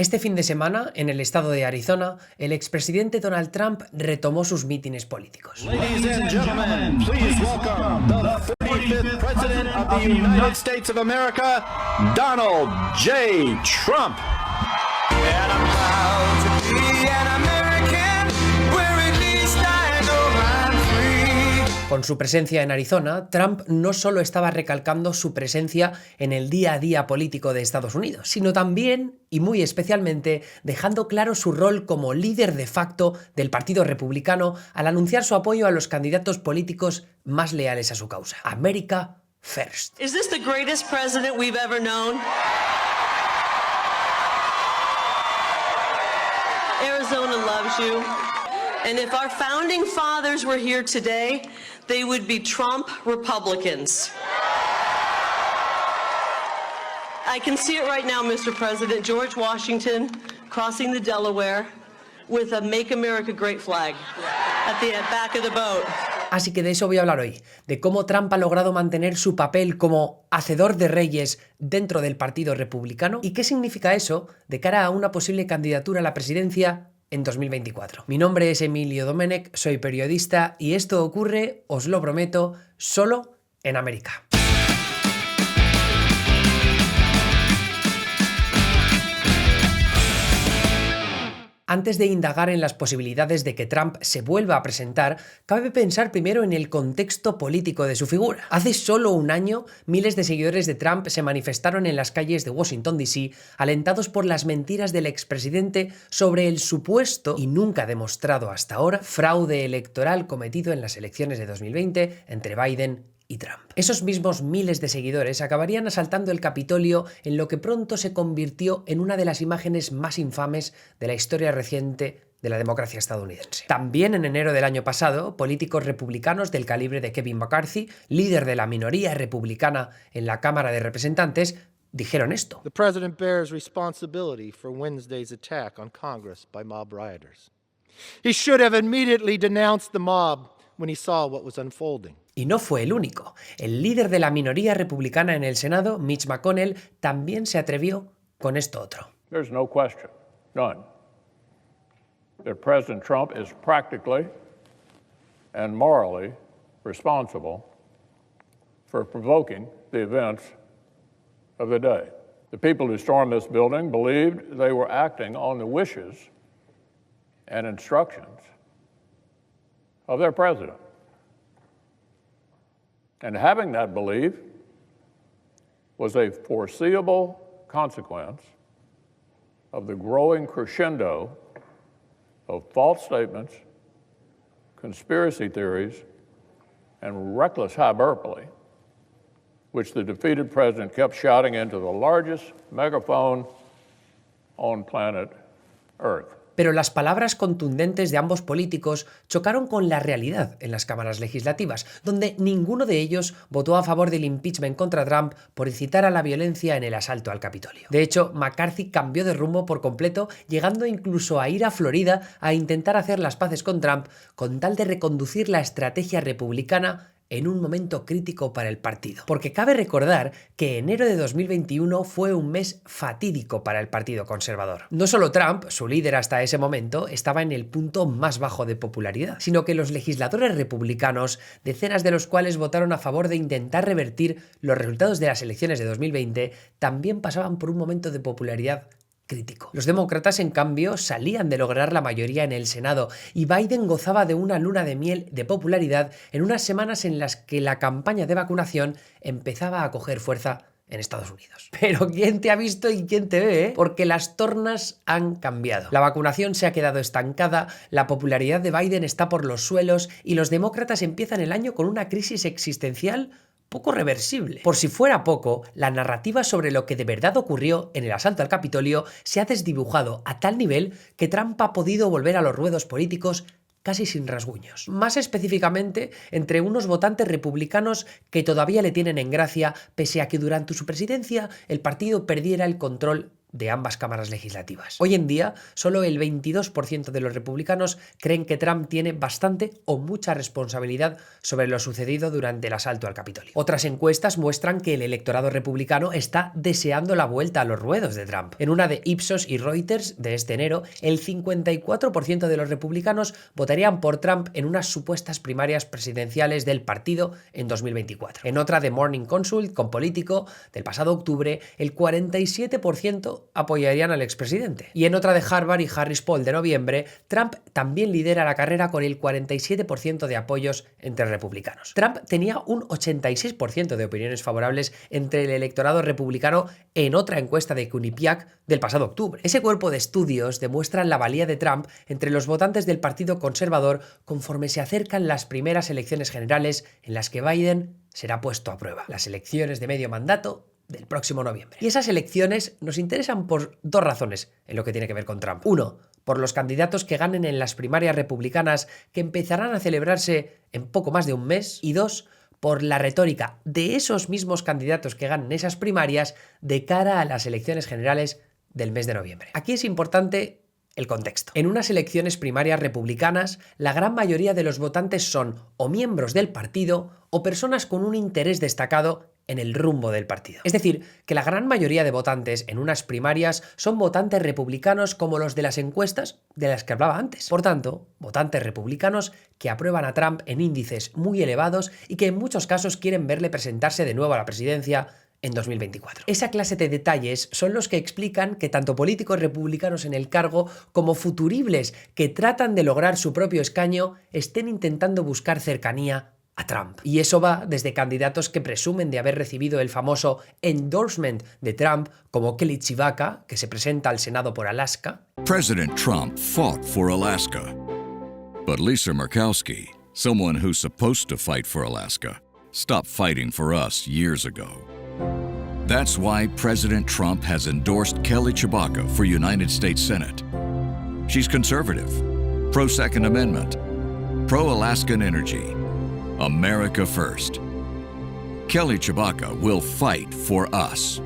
Este fin de semana, en el estado de Arizona, el expresidente Donald Trump retomó sus mítines políticos. Ladies and gentlemen, please welcome the 45th President of the United States of America, Donald J. Trump. And I'm proud to be an American, where at least I know I'm free. Con su presencia en Arizona, Trump no solo estaba recalcando su presencia en el día a día político de Estados Unidos, sino también, y muy especialmente, dejando claro su rol como líder de facto del Partido Republicano al anunciar su apoyo a los candidatos políticos más leales a su causa. America First. Is this the greatest president we've ever known? Arizona loves you. And if our founding fathers were here today, they would be Trump Republicans. I can see it right now, Mr. President. George Washington crossing the Delaware with a Make America Great flag at the back of the boat. Así que de eso voy a hablar hoy, de cómo Trump ha logrado mantener su papel como hacedor de reyes dentro del Partido Republicano y qué significa eso de cara a una posible candidatura a la presidencia en 2024. Mi nombre es Emilio Domenech, soy periodista y esto ocurre, os lo prometo, solo en América. Antes de indagar en las posibilidades de que Trump se vuelva a presentar, cabe pensar primero en el contexto político de su figura. Hace solo un año, miles de seguidores de Trump se manifestaron en las calles de Washington, D.C., alentados por las mentiras del expresidente sobre el supuesto, y nunca demostrado hasta ahora, fraude electoral cometido en las elecciones de 2020 entre Biden y Trump. Esos mismos miles de seguidores acabarían asaltando el Capitolio en lo que pronto se convirtió en una de las imágenes más infames de la historia reciente de la democracia estadounidense. También en enero del año pasado, políticos republicanos del calibre de Kevin McCarthy, líder de la minoría republicana en la Cámara de Representantes, dijeron esto. The president bears responsibility for Wednesday's attack on Congress by mob rioters. He should have immediately denounced the mob when he saw what was unfolding. Y no fue el único. El líder de la minoría republicana en el Senado, Mitch McConnell, también se atrevió con esto otro. There's no question, none, that President Trump is practically and morally responsible for provoking the events of the day. The people who stormed this building believed they were acting on the wishes and instructions of their president. And having that belief was a foreseeable consequence of the growing crescendo of false statements, conspiracy theories, and reckless hyperbole, which the defeated president kept shouting into the largest megaphone on planet Earth. Pero las palabras contundentes de ambos políticos chocaron con la realidad en las cámaras legislativas, donde ninguno de ellos votó a favor del impeachment contra Trump por incitar a la violencia en el asalto al Capitolio. De hecho, McCarthy cambió de rumbo por completo, llegando incluso a ir a Florida a intentar hacer las paces con Trump con tal de reconducir la estrategia republicana en un momento crítico para el partido. Porque cabe recordar que enero de 2021 fue un mes fatídico para el Partido Conservador. No solo Trump, su líder hasta ese momento, estaba en el punto más bajo de popularidad, sino que los legisladores republicanos, decenas de los cuales votaron a favor de intentar revertir los resultados de las elecciones de 2020, también pasaban por un momento de popularidad crítico. Los demócratas, en cambio, salían de lograr la mayoría en el Senado y Biden gozaba de una luna de miel de popularidad en unas semanas en las que la campaña de vacunación empezaba a coger fuerza en Estados Unidos. Pero ¿quién te ha visto y quién te ve? Porque las tornas han cambiado. La vacunación se ha quedado estancada, la popularidad de Biden está por los suelos y los demócratas empiezan el año con una crisis existencial poco reversible. Por si fuera poco, la narrativa sobre lo que de verdad ocurrió en el asalto al Capitolio se ha desdibujado a tal nivel que Trump ha podido volver a los ruedos políticos casi sin rasguños. Más específicamente, entre unos votantes republicanos que todavía le tienen en gracia, pese a que durante su presidencia el partido perdiera el control de ambas cámaras legislativas. Hoy en día, solo el 22% de los republicanos creen que Trump tiene bastante o mucha responsabilidad sobre lo sucedido durante el asalto al Capitolio. Otras encuestas muestran que el electorado republicano está deseando la vuelta a los ruedos de Trump. En una de Ipsos y Reuters de este enero, el 54% de los republicanos votarían por Trump en unas supuestas primarias presidenciales del partido en 2024. En otra de Morning Consult con Político del pasado octubre, el 47% apoyarían al expresidente. Y en otra de Harvard y Harris Poll de noviembre, Trump también lidera la carrera con el 47% de apoyos entre republicanos. Trump tenía un 86% de opiniones favorables entre el electorado republicano en otra encuesta de Quinnipiac del pasado octubre. Ese cuerpo de estudios demuestra la valía de Trump entre los votantes del Partido Conservador conforme se acercan las primeras elecciones generales en las que Biden será puesto a prueba. Las elecciones de medio mandato del próximo noviembre. Y esas elecciones nos interesan por dos razones en lo que tiene que ver con Trump. Uno, por los candidatos que ganen en las primarias republicanas que empezarán a celebrarse en poco más de un mes. Y dos, por la retórica de esos mismos candidatos que ganen esas primarias de cara a las elecciones generales del mes de noviembre. Aquí es importante el contexto. En unas elecciones primarias republicanas, la gran mayoría de los votantes son o miembros del partido o personas con un interés destacado en el rumbo del partido. Es decir, que la gran mayoría de votantes en unas primarias son votantes republicanos como los de las encuestas de las que hablaba antes. Por tanto, votantes republicanos que aprueban a Trump en índices muy elevados y que en muchos casos quieren verle presentarse de nuevo a la presidencia en 2024. Esa clase de detalles son los que explican que tanto políticos republicanos en el cargo como futuribles que tratan de lograr su propio escaño estén intentando buscar cercanía a Trump. Y eso va desde candidatos que presumen de haber recibido el famoso endorsement de Trump, como Kelly Tshibaka, que se presenta al Senado por Alaska. President Trump fought for Alaska. But Lisa Murkowski, someone who's supposed to fight for Alaska, stopped fighting for us years ago. That's why President Trump has endorsed Kelly Tshibaka for United States Senate. She's conservative, pro-Second Amendment, pro-Alaskan energy, America first. Kelly Tshibaka will fight for us.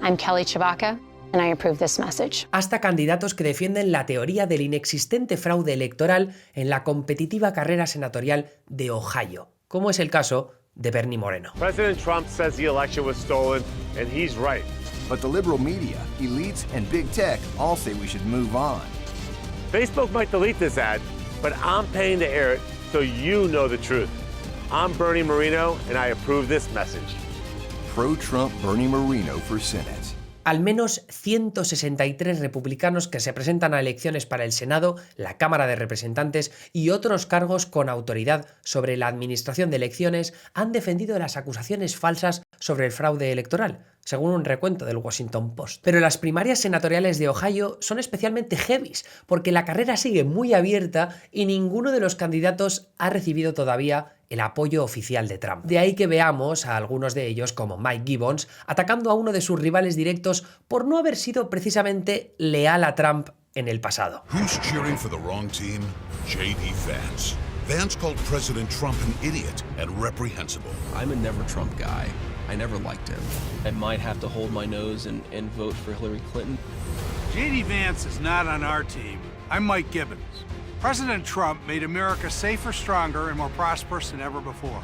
I'm Kelly Tshibaka, and I approve this message. Hasta candidatos que defienden la teoría del inexistente fraude electoral en la competitiva carrera senatorial de Ohio, como es el caso de Bernie Moreno. President Trump says the election was stolen, and he's right. But the liberal media, elites, and big tech all say we should move on. Facebook might delete this ad, but I'm paying to air it so you know the truth. I'm Bernie Moreno, and I approve this message. Pro-Trump Bernie Moreno for Senate. Al menos 163 republicanos que se presentan a elecciones para el Senado, la Cámara de Representantes y otros cargos con autoridad sobre la administración de elecciones han defendido las acusaciones falsas sobre el fraude electoral, según un recuento del Washington Post. Pero las primarias senatoriales de Ohio son especialmente heavies, porque la carrera sigue muy abierta y ninguno de los candidatos ha recibido todavía el apoyo oficial de Trump. De ahí que veamos a algunos de ellos, como Mike Gibbons, atacando a uno de sus rivales directos por no haber sido precisamente leal a Trump en el pasado. Who's cheering for the wrong team? J.D. Vance. Vance called President Trump an idiot and reprehensible. I'm a never Trump guy. I never liked him. I might have to hold my nose and vote for Hillary Clinton. J.D. Vance is not on our team. I'm Mike Gibbons. President Trump made America safer, stronger, and more prosperous than ever before.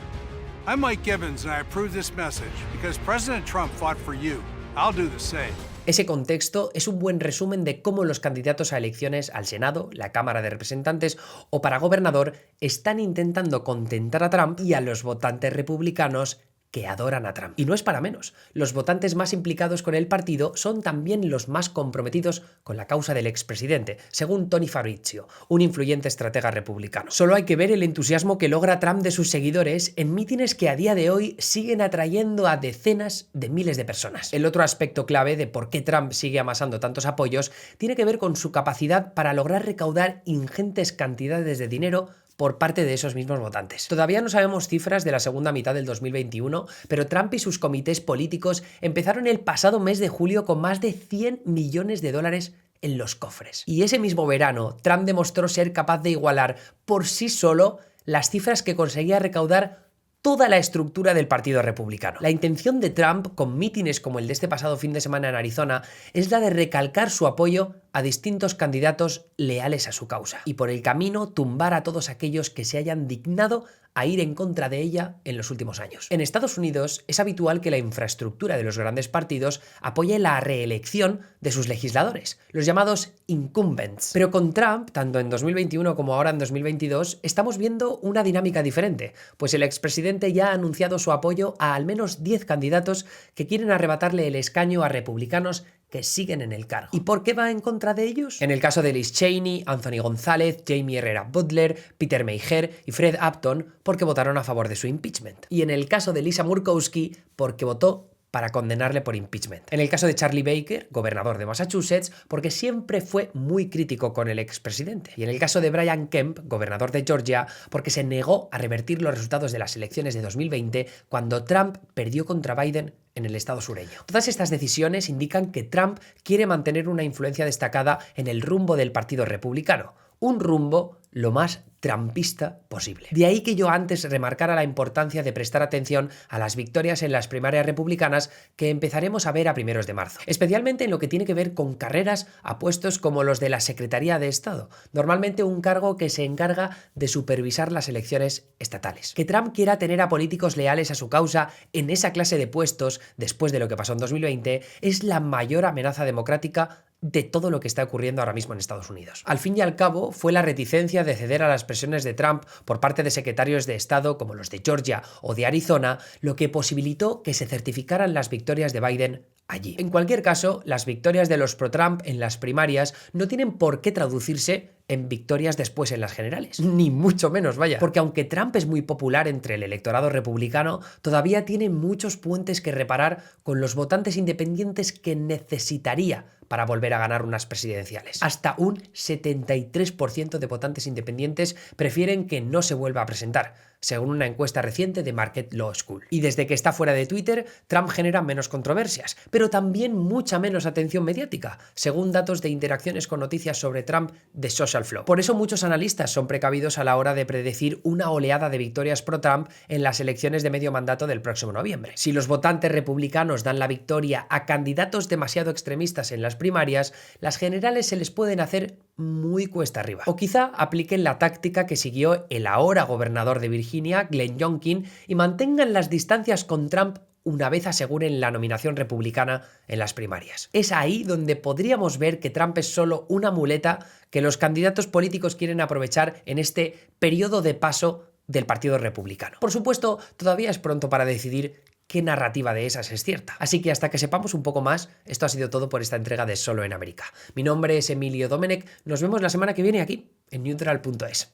I'm Mike Gibbons, and I approve this message because President Trump fought for you. I'll do the same. Ese contexto es un buen resumen de cómo los candidatos a elecciones al Senado, la Cámara de Representantes o para gobernador están intentando contentar a Trump y a los votantes republicanos que adoran a Trump. Y no es para menos. Los votantes más implicados con el partido son también los más comprometidos con la causa del expresidente, según Tony Fabrizio, un influyente estratega republicano. Solo hay que ver el entusiasmo que logra Trump de sus seguidores en mítines que a día de hoy siguen atrayendo a decenas de miles de personas. El otro aspecto clave de por qué Trump sigue amasando tantos apoyos tiene que ver con su capacidad para lograr recaudar ingentes cantidades de dinero por parte de esos mismos votantes. Todavía no sabemos cifras de la segunda mitad del 2021, pero Trump y sus comités políticos empezaron el pasado mes de julio con más de 100 millones de dólares en los cofres. Y ese mismo verano, Trump demostró ser capaz de igualar por sí solo las cifras que conseguía recaudar toda la estructura del Partido Republicano. La intención de Trump, con mítines como el de este pasado fin de semana en Arizona, es la de recalcar su apoyo a distintos candidatos leales a su causa y por el camino tumbar a todos aquellos que se hayan dignado a ir en contra de ella en los últimos años. En Estados Unidos es habitual que la infraestructura de los grandes partidos apoye la reelección de sus legisladores, los llamados incumbents. Pero con Trump, tanto en 2021 como ahora en 2022, estamos viendo una dinámica diferente, pues el expresidente ya ha anunciado su apoyo a al menos 10 candidatos que quieren arrebatarle el escaño a republicanos que siguen en el cargo. ¿Y por qué va en contra de ellos? En el caso de Liz Cheney, Anthony González, Jamie Herrera Butler, Peter Meijer y Fred Upton, porque votaron a favor de su impeachment. Y en el caso de Lisa Murkowski, porque votó para condenarle por impeachment. En el caso de Charlie Baker, gobernador de Massachusetts, porque siempre fue muy crítico con el expresidente. Y en el caso de Brian Kemp, gobernador de Georgia, porque se negó a revertir los resultados de las elecciones de 2020 cuando Trump perdió contra Biden en el estado sureño. Todas estas decisiones indican que Trump quiere mantener una influencia destacada en el rumbo del Partido Republicano, un rumbo lo más trumpista posible. De ahí que yo antes remarcara la importancia de prestar atención a las victorias en las primarias republicanas que empezaremos a ver a primeros de marzo, especialmente en lo que tiene que ver con carreras a puestos como los de la Secretaría de Estado, normalmente un cargo que se encarga de supervisar las elecciones estatales. Que Trump quiera tener a políticos leales a su causa en esa clase de puestos después de lo que pasó en 2020 es la mayor amenaza democrática de todo lo que está ocurriendo ahora mismo en Estados Unidos. Al fin y al cabo, fue la reticencia de ceder a las presiones de Trump por parte de secretarios de Estado como los de Georgia o de Arizona lo que posibilitó que se certificaran las victorias de Biden allí. En cualquier caso, las victorias de los pro-Trump en las primarias no tienen por qué traducirse en victorias después en las generales. Ni mucho menos, vaya. Porque aunque Trump es muy popular entre el electorado republicano, todavía tiene muchos puentes que reparar con los votantes independientes que necesitaría para volver a ganar unas presidenciales. Hasta un 73% de votantes independientes prefieren que no se vuelva a presentar, según una encuesta reciente de Market Law School. Y desde que está fuera de Twitter, Trump genera menos controversias, pero también mucha menos atención mediática, según datos de interacciones con noticias sobre Trump de Social Flow. Por eso muchos analistas son precavidos a la hora de predecir una oleada de victorias pro-Trump en las elecciones de medio mandato del próximo noviembre. Si los votantes republicanos dan la victoria a candidatos demasiado extremistas en las primarias, las generales se les pueden hacer muy cuesta arriba. O quizá apliquen la táctica que siguió el ahora gobernador de Virginia, Glenn Youngkin, y mantengan las distancias con Trump una vez aseguren la nominación republicana en las primarias. Es ahí donde podríamos ver que Trump es solo una muleta que los candidatos políticos quieren aprovechar en este periodo de paso del Partido Republicano. Por supuesto, todavía es pronto para decidir qué narrativa de esas es cierta. Así que hasta que sepamos un poco más, esto ha sido todo por esta entrega de Solo en América. Mi nombre es Emilio Domenech, nos vemos la semana que viene aquí, en Neutral.es.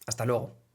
Hasta luego.